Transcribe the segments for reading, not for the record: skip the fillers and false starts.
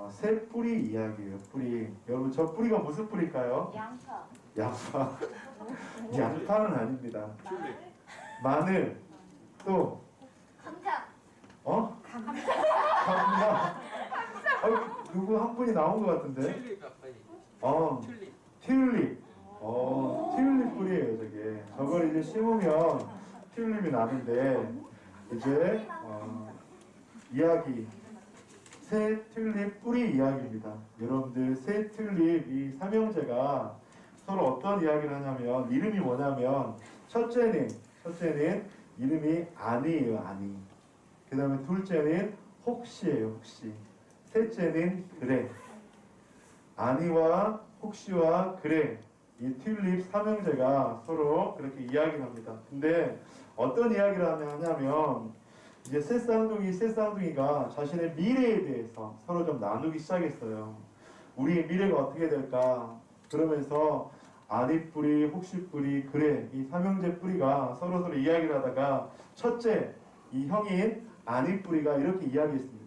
새 뿌리 이야기예요. 뿌리. 여러분 저 뿌리가 무슨 뿌리일까요? 양파. 양파. 양파는 아닙니다. 마늘. 마늘. 또 감자. 감자. 누구 한 분이 나온 것 같은데? 튤립 가까이. 튤립. 튤립. 튤립 뿌리예요, 저게. 저걸 이제 심으면 튤립이 나는데, 이제, 이야기. 새 튤립 뿌리 이야기입니다. 여러분들, 새 튤립 이 삼형제가 서로 어떤 이야기를 하냐면, 이름이 뭐냐면, 첫째는 이름이 아니에요, 아니. 그 다음에 둘째는 혹시예요, 혹시. 셋째는 그래. 아니와 혹시와 그래. 이 튤립 삼형제가 서로 그렇게 이야기를 합니다. 근데 어떤 이야기를 하냐면 이제 새 쌍둥이가 자신의 미래에 대해서 서로 좀 나누기 시작했어요. 우리의 미래가 어떻게 될까? 그러면서 아니 뿌리, 혹시 뿌리, 그래. 이 삼형제 뿌리가 서로 이야기를 하다가 첫째, 이 형인 아니 뿌리가 이렇게 이야기했습니다.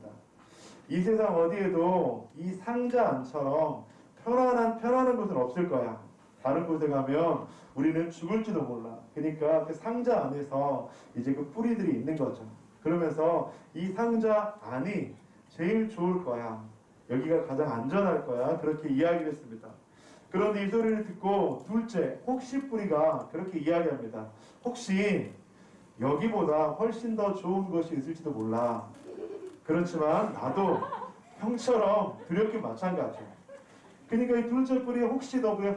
이 세상 어디에도 이 상자 안처럼 편안한 곳은 없을 거야. 다른 곳에 가면 우리는 죽을지도 몰라. 그러니까 그 상자 안에서 이제 그 뿌리들이 있는 거죠. 그러면서 이 상자 안이 제일 좋을 거야. 여기가 가장 안전할 거야. 그렇게 이야기를 했습니다. 그런데 이 소리를 듣고 둘째, 혹시 뿌리가 그렇게 이야기합니다. 혹시 여기보다 훨씬 더 좋은 것이 있을지도 몰라. 그렇지만 나도 형처럼 두렵게 마찬가지야. 그러니까 이 둘째 뿌리 혹시 더 그래.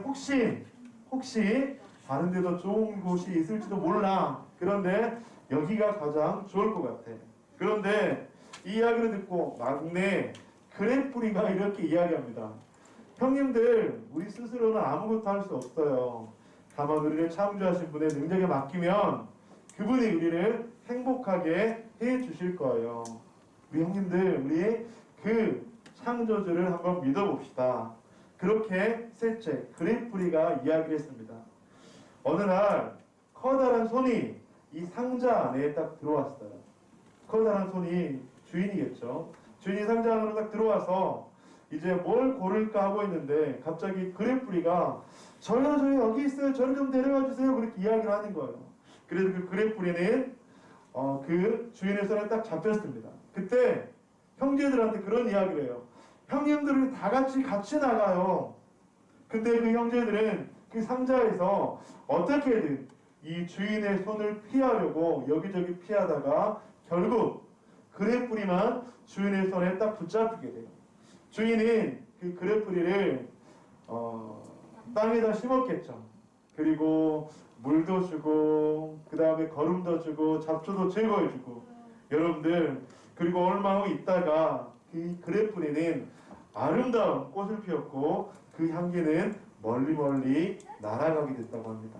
혹시 다른 데도 좋은 곳이 있을지도 몰라. 그런데 여기가 가장 좋을 것 같아. 그런데 이 이야기를 듣고 막내 그래 뿌리가 이렇게 이야기합니다. 형님들, 우리 스스로는 아무것도 할 수 없어요. 다만 우리를 창조하신 분의 능력에 맡기면 그분이 우리를 행복하게 해 주실 거예요. 우리 형님들, 우리 그 창조주를 한번 믿어봅시다. 그렇게 셋째, 그래 뿌리가 이야기를 했습니다. 어느 날 커다란 손이 이 상자 안에 딱 들어왔어요. 커다란 손이 주인이겠죠. 주인이 상자 안으로 딱 들어와서 이제 뭘 고를까 하고 있는데 갑자기 그래 뿌리가 저요 여기 있어요. 저를 좀 데려가 주세요. 그렇게 이야기를 하는 거예요. 그래서 그 그래 뿌리는 그 주인의 손에 딱 잡혔습니다. 그때 형제들한테 그런 이야기를 해요. 형님들이 다 같이 나가요. 근데 그 형제들은 그 상자에서 어떻게든 이 주인의 손을 피하려고 여기저기 피하다가 결국 그래 뿌리만 주인의 손에 딱 붙잡히게 돼요. 주인은 그 그래 뿌리를 땅에다 심었겠죠. 그리고 물도 주고 그 다음에 거름도 주고 잡초도 제거해주고 여러분들 그리고 얼마 후 있다가 그 그래 뿌리는 아름다운 꽃을 피웠고 그 향기는 멀리 날아가게 됐다고 합니다.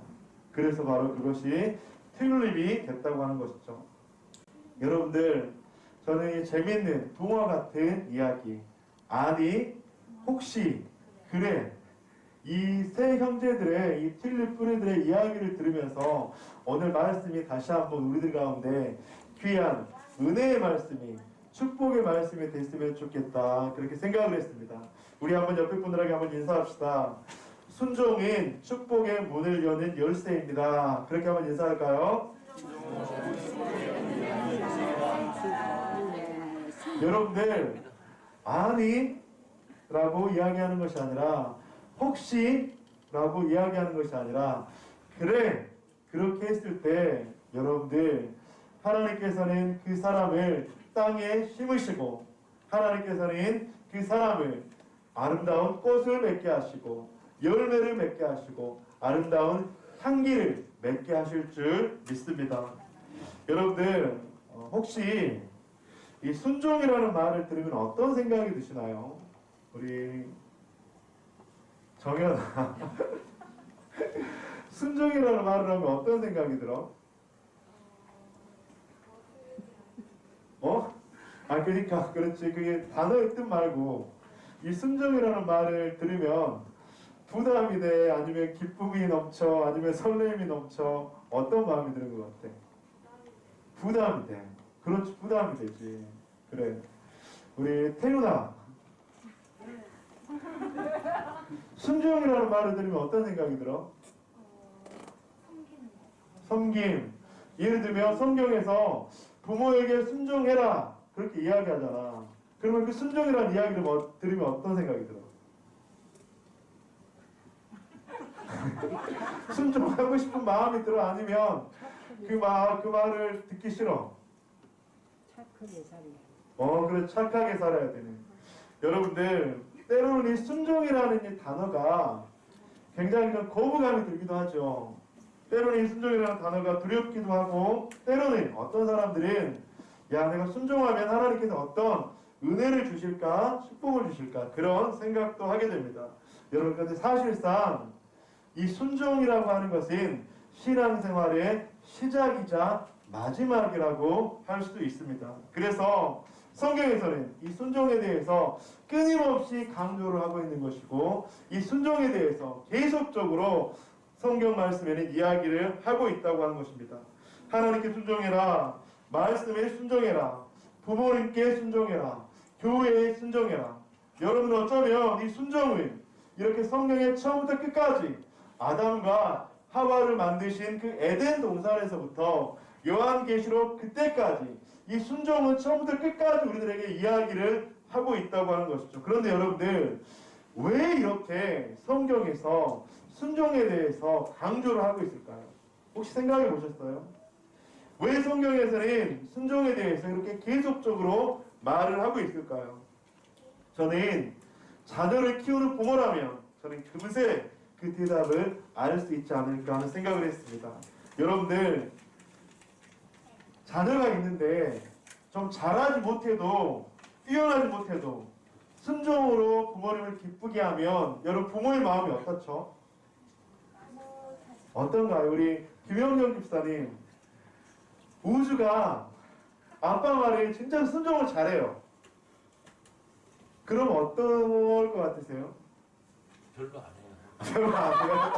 그래서 바로 그것이 튤립이 됐다고 하는 것이죠. 여러분들 저는 이 재밌는 동화 같은 이야기 아니 혹시 그래 이 세 형제들의 이 튤립 뿌리들의 이야기를 들으면서 오늘 말씀이 다시 한번 우리들 가운데 귀한 은혜의 말씀이 축복의 말씀이 됐으면 좋겠다 그렇게 생각을 했습니다. 우리 한번 옆에 분들에게 한번 인사합시다. 순종은 축복의 문을 여는 열쇠입니다. 그렇게 한번 인사할까요? 여러분들 아니 라고 이야기하는 것이 아니라 혹시 라고 이야기하는 것이 아니라 그래 그렇게 했을 때 여러분들 하나님께서는 그 사람을 땅에 심으시고 하나님께서는 그 사람을 아름다운 꽃을 맺게 하시고 열매를 맺게 하시고 아름다운 향기를 맺게 하실 줄 믿습니다. 여러분들 혹시 이 순종이라는 말을 들으면 어떤 생각이 드시나요? 우리 정연아 순종이라는 말을 하면 어떤 생각이 들어? 그러니까 그렇지. 그게 단어의 뜻 말고 이 순종이라는 말을 들으면 부담이 돼? 아니면 기쁨이 넘쳐? 아니면 설렘이 넘쳐? 어떤 마음이 드는 것 같아? 부담이 돼. 그렇지, 부담이 되지. 그래. 우리 태윤아 순종이라는 말을 들으면 어떤 생각이 들어? 섬김. 예를 들면 성경에서 부모에게 순종해라 그렇게 이야기하잖아. 그러면 그 순종이라는 이야기를 들으면 어떤 생각이 들어? 순종하고 싶은 마음이 들어? 아니면 그 말을 듣기 싫어? 착하게 살아야 그래, 착하게 살아야 되네. 여러분들, 때로는 이 순종이라는 이 단어가 굉장히 좀 거부감이 들기도 하죠. 때로는 이 순종이라는 단어가 두렵기도 하고, 때로는 어떤 사람들은 야, 내가 순종하면 하나님께서 어떤 은혜를 주실까, 축복을 주실까, 그런 생각도 하게 됩니다. 여러분, 그런데 사실상 이 순종이라고 하는 것은 신앙생활의 시작이자 마지막이라고 할 수도 있습니다. 그래서 성경에서는 이 순종에 대해서 끊임없이 강조를 하고 있는 것이고, 이 순종에 대해서 계속적으로 성경 말씀에는 이야기를 하고 있다고 하는 것입니다. 하나님께 순종해라, 말씀에 순종해라, 부모님께 순종해라, 교회에 순종해라. 여러분, 어쩌면 이 순종은 이렇게 성경의 처음부터 끝까지 아담과 하와를 만드신 그 에덴 동산에서부터 요한계시록 그때까지 이 순종은 처음부터 끝까지 우리들에게 이야기를 하고 있다고 하는 것이죠. 그런데 여러분들, 왜 이렇게 성경에서 순종에 대해서 강조를 하고 있을까요? 혹시 생각해 보셨어요? 왜 성경에서는 순종에 대해서 이렇게 계속적으로 말을 하고 있을까요? 저는 자녀를 키우는 부모라면 저는 금세 그 대답을 알 수 있지 않을까 하는 생각을 했습니다. 여러분들, 자녀가 있는데 좀 잘하지 못해도, 뛰어나지 못해도 순종으로 부모님을 기쁘게 하면 여러분, 부모의 마음이 어떻죠? 어떤가요? 우리 김영정 집사님, 우주가 아빠 말에 진짜 순종을 잘해요. 그럼 어떨 것 같으세요? 별로 안 해요. 별로 안 해요?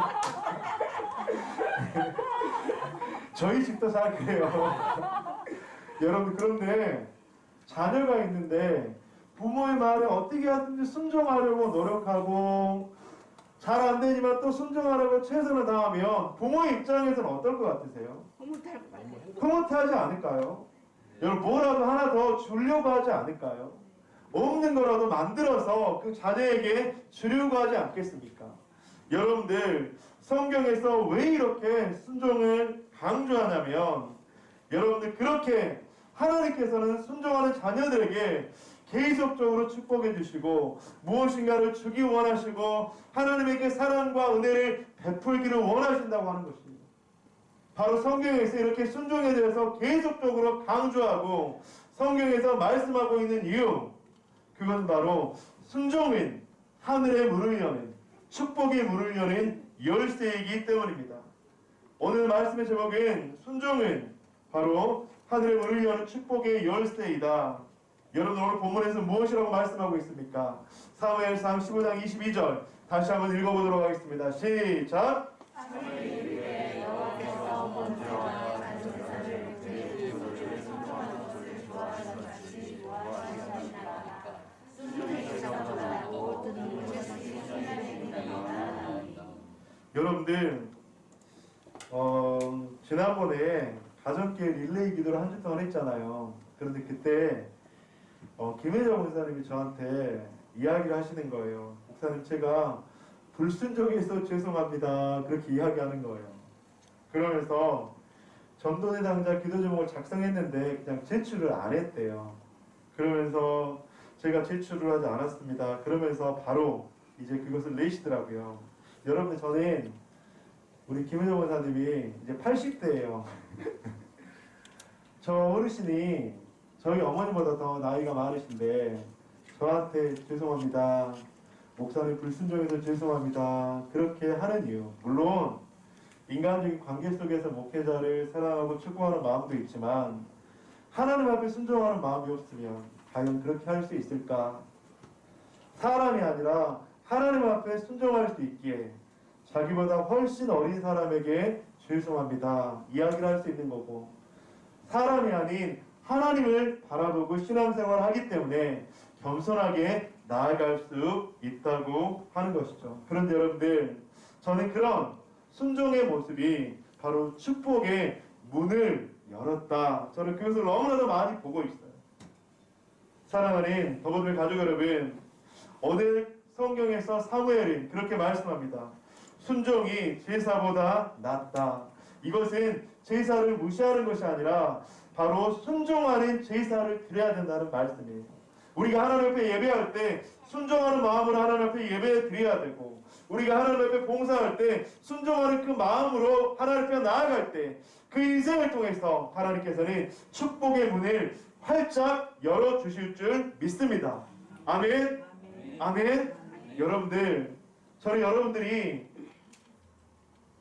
저희 집도 잘 그래요. 여러분, 그런데 자녀가 있는데 부모의 말에 어떻게 하든지 순종하려고 노력하고 잘 안 되지만 또 순종하려고 최선을 다하면 부모의 입장에서는 어떨 것 같으세요? 흐뭇하지 않을까요? 여러분, 뭐라도 하나 더 주려고 하지 않을까요? 없는 거라도 만들어서 그 자녀에게 주려고 하지 않겠습니까? 여러분들, 성경에서 왜 이렇게 순종을 강조하냐면, 여러분들, 그렇게 하나님께서는 순종하는 자녀들에게 계속적으로 축복해 주시고 무엇인가를 주기 원하시고 하나님에게 사랑과 은혜를 베풀기를 원하신다고 하는 것입니다. 바로 성경에서 이렇게 순종에 대해서 계속적으로 강조하고 성경에서 말씀하고 있는 이유, 그건 바로 순종은 하늘의 문을 여는, 축복의 문을 여는 열쇠이기 때문입니다. 오늘 말씀의 제목은 순종은 바로 하늘의 문을 여는 축복의 열쇠이다. 여러분, 오늘 본문에서 무엇이라고 말씀하고 있습니까? 사무엘상 15장 22절 다시 한번 읽어보도록 하겠습니다. 시작! 여러분들, 지난번에 가정교회 릴레이 기도를 한 주 동안 했잖아요. 그런데 그때 김혜정 목사님이 저한테 이야기를 하시는 거예요. 목사님, 제가 불순종해서 죄송합니다. 그렇게 이야기하는 거예요. 그러면서 전도대상자 기도 제목을 작성했는데 그냥 제출을 안 했대요. 그러면서 제가 제출을 하지 않았습니다. 그러면서 바로 이제 그것을 내시더라고요. 여러분, 저는 우리 김혜정 목사님이 이제 80대예요. 저 어르신이 저희 어머니보다 더 나이가 많으신데 저한테 죄송합니다, 목사님 불순종해서 죄송합니다, 그렇게 하는 이유, 물론 인간적인 관계 속에서 목회자를 사랑하고 축복하는 마음도 있지만 하나님 앞에 순종하는 마음이 없으면 과연 그렇게 할 수 있을까? 사람이 아니라 하나님 앞에 순종할 수 있기에 자기보다 훨씬 어린 사람에게 죄송합니다 이야기를 할 수 있는 거고, 사람이 아닌 하나님을 바라보고 신앙생활을 하기 때문에 겸손하게 나아갈 수 있다고 하는 것이죠. 그런데 여러분들, 저는 그런 순종의 모습이 바로 축복의 문을 열었다. 저는 그것을 너무나도 많이 보고 있어요. 사랑하는 더보들 가족 여러분, 오늘 성경에서 사무엘은 그렇게 말씀합니다. 순종이 제사보다 낫다. 이것은 제사를 무시하는 것이 아니라 바로 순종하는 제사를 드려야 된다는 말씀이에요. 우리가 하나님 앞에 예배할 때 순종하는 마음으로 하나님 앞에 예배 드려야 되고, 우리가 하나님 앞에 봉사할 때 순종하는 그 마음으로 하나님 앞에 나아갈 때 그 인생을 통해서 하나님께서는 축복의 문을 활짝 열어주실 줄 믿습니다. 아멘. 아멘. 여러분들, 저는 여러분들이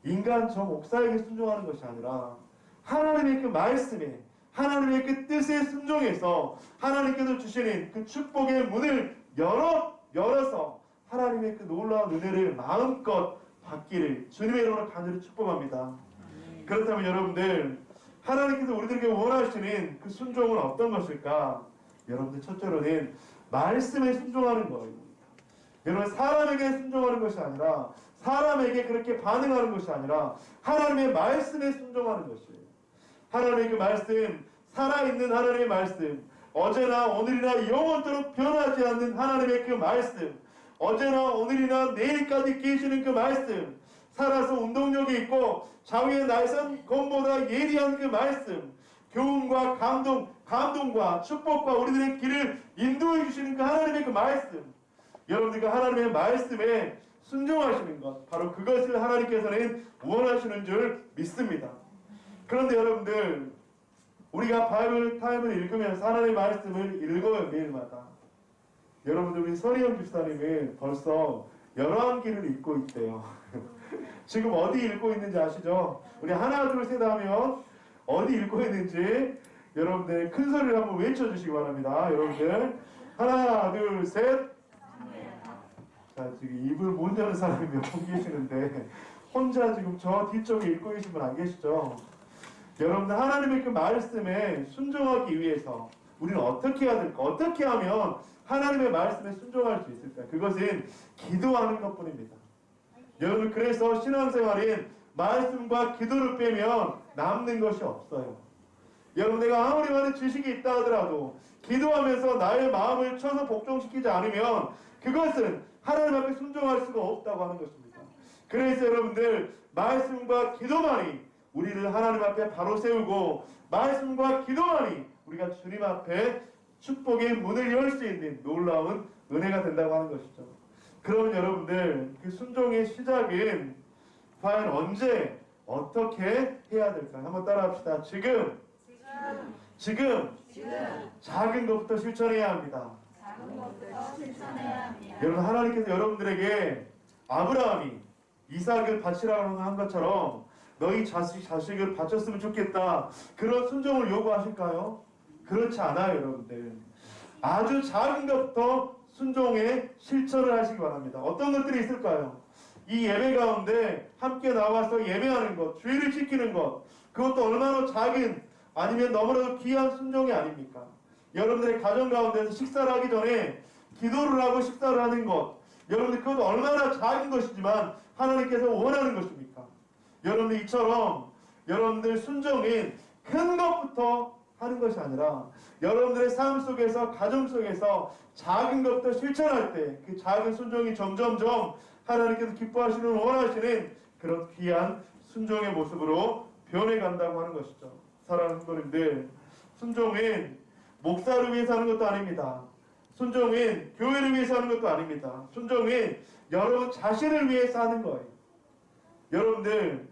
인간 저 목사에게 순종하는 것이 아니라 하나님의 그 말씀에, 하나님의 그 뜻에 순종해서 하나님께서 주시는 그 축복의 문을 열어서 하나님의 그 놀라운 은혜를 마음껏 받기를 주님의 이름으로 간절히 축복합니다. 그렇다면 여러분들, 하나님께서 우리들에게 원하시는 그 순종은 어떤 것일까? 여러분들, 첫째로는 말씀에 순종하는 거예요. 여러분, 사람에게 순종하는 것이 아니라, 사람에게 그렇게 반응하는 것이 아니라 하나님의 말씀에 순종하는 것이에요. 하나님의 그 말씀, 살아있는 하나님의 말씀, 어제나 오늘이나 영원토록 변하지 않는 하나님의 그 말씀, 어제나 오늘이나 내일까지 계시는 그 말씀, 살아서 운동력이 있고 자위의 날선 검보다 예리한 그 말씀, 교훈과 감동과 축복과 우리들의 길을 인도해 주시는 그 하나님의 그 말씀, 여러분들 그 하나님의 말씀에 순종하시는 것, 바로 그것을 하나님께서는 원하시는 줄 믿습니다. 그런데 여러분들, 우리가 바이블 타임을 읽으면서 하나님의 말씀을 읽어요, 매일마다. 여러분들, 우리 서리영 집사님은 벌써 열왕기를 읽고 있대요. 지금 어디 읽고 있는지 아시죠? 우리 하나 둘 셋 하면 어디 읽고 있는지 여러분들 큰 소리를 한번 외쳐주시기 바랍니다. 여러분들, 하나 둘 셋. 자, 지금 입을 못 여는 사람이 몇 분 계시는데 혼자 지금 저 뒤쪽에 읽고 계신 분 안 계시죠? 여러분들, 하나님의 그 말씀에 순종하기 위해서 우리는 어떻게 해야 될까? 어떻게 하면 하나님의 말씀에 순종할 수 있을까? 그것은 기도하는 것뿐입니다. 여러분, 그래서 신앙생활인 말씀과 기도를 빼면 남는 것이 없어요. 여러분, 내가 아무리 많은 지식이 있다 하더라도 기도하면서 나의 마음을 쳐서 복종시키지 않으면 그것은 하나님 앞에 순종할 수가 없다고 하는 것입니다. 그래서 여러분들, 말씀과 기도만이 우리를 하나님 앞에 바로 세우고, 말씀과 기도만이 우리가 주님 앞에 축복의 문을 열 수 있는 놀라운 은혜가 된다고 하는 것이죠. 그러면 여러분들, 그 순종의 시작은 과연 언제 어떻게 해야 될까요? 한번 따라합시다. 지금 작은 것부터 실천해야 합니다. 여러분, 하나님께서 여러분들에게 아브라함이 이삭을 바치라고 한 것처럼 너희 자식을 바쳤으면 좋겠다, 그런 순종을 요구하실까요? 그렇지 않아요. 여러분들, 아주 작은 것부터 순종의 실천을 하시기 바랍니다. 어떤 것들이 있을까요? 이 예배 가운데 함께 나와서 예배하는 것, 주의를 지키는 것, 그것도 얼마나 작은, 아니면 너무나도 귀한 순종이 아닙니까? 여러분들의 가정 가운데서 식사를 하기 전에 기도를 하고 식사를 하는 것, 여러분들 그것도 얼마나 작은 것이지만 하나님께서 원하는 것입니까? 여러분들, 이처럼 여러분들 순종은 큰 것부터 하는 것이 아니라 여러분들의 삶 속에서, 가정 속에서 작은 것부터 실천할 때 그 작은 순종이 점점점 하나님께서 기뻐하시는, 원하시는 그런 귀한 순종의 모습으로 변해간다고 하는 것이죠. 사랑하는 성도님들, 순종은 목사를 위해서 하는 것도 아닙니다. 순종은 교회를 위해서 하는 것도 아닙니다. 순종은 여러분 자신을 위해서 하는 거예요. 여러분들,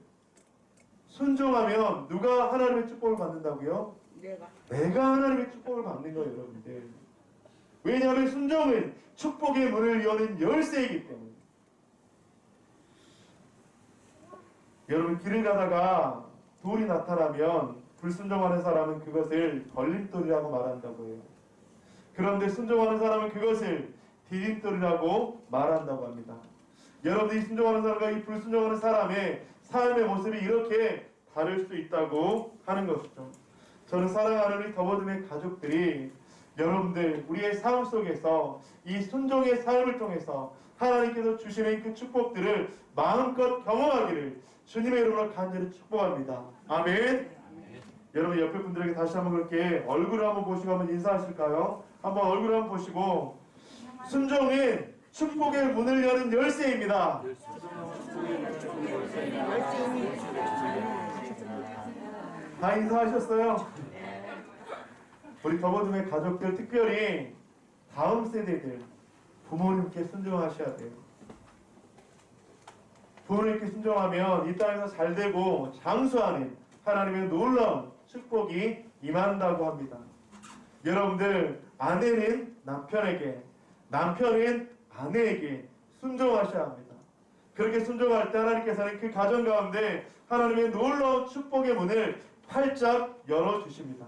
순종하면 누가 하나님의 축복을 받는다고요? 내가 하나님의 축복을 받는 거예요, 여러분들. 왜냐하면 순종은 축복의 문을 여는 열쇠이기 때문에. 여러분, 길을 가다가 돌이 나타나면 불순종하는 사람은 그것을 걸림돌이라고 말한다고 해요. 그런데 순종하는 사람은 그것을 디딤돌이라고 말한다고 합니다. 여러분들이 순종하는 사람과 이 불순종하는 사람의 삶의 모습이 이렇게 다를 수 있다고 하는 것이죠. 저는 사랑하는 우리 더버듬의 가족들이 여러분들 우리의 삶 속에서 이 순종의 삶을 통해서 하나님께서 주시는 그 축복들을 마음껏 경험하기를 주님의 이름으로 간절히 축복합니다. 아멘. 여러분 옆에 분들에게 다시 한번 그렇게 얼굴을 한번 보시고 한번 인사하실까요? 한번 얼굴을 한번 보시고 순종은 축복의 문을 여는 열쇠입니다. 다 인사하셨어요? 우리 더버듬의 가족들 특별히 다음 세대들 부모님께 순종하셔야 돼요. 부모님께 순종하면 이 땅에서 잘되고 장수하는 하나님의 놀라운 축복이 임한다고 합니다. 여러분들 아내는 남편에게, 남편은 아내에게 순종하셔야 합니다. 그렇게 순종할 때 하나님께서는 그 가정 가운데 하나님의 놀라운 축복의 문을 활짝 열어주십니다.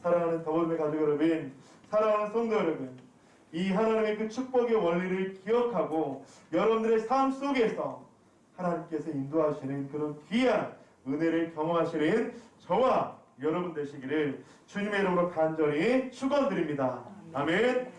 사랑하는 더블의 가족 여러분, 사랑하는 성도 여러분, 이 하나님의 그 축복의 원리를 기억하고 여러분들의 삶 속에서 하나님께서 인도하시는 그런 귀한 은혜를 경험하시는 저와 여러분 되시기를 주님의 이름으로 간절히 축원드립니다. 아멘.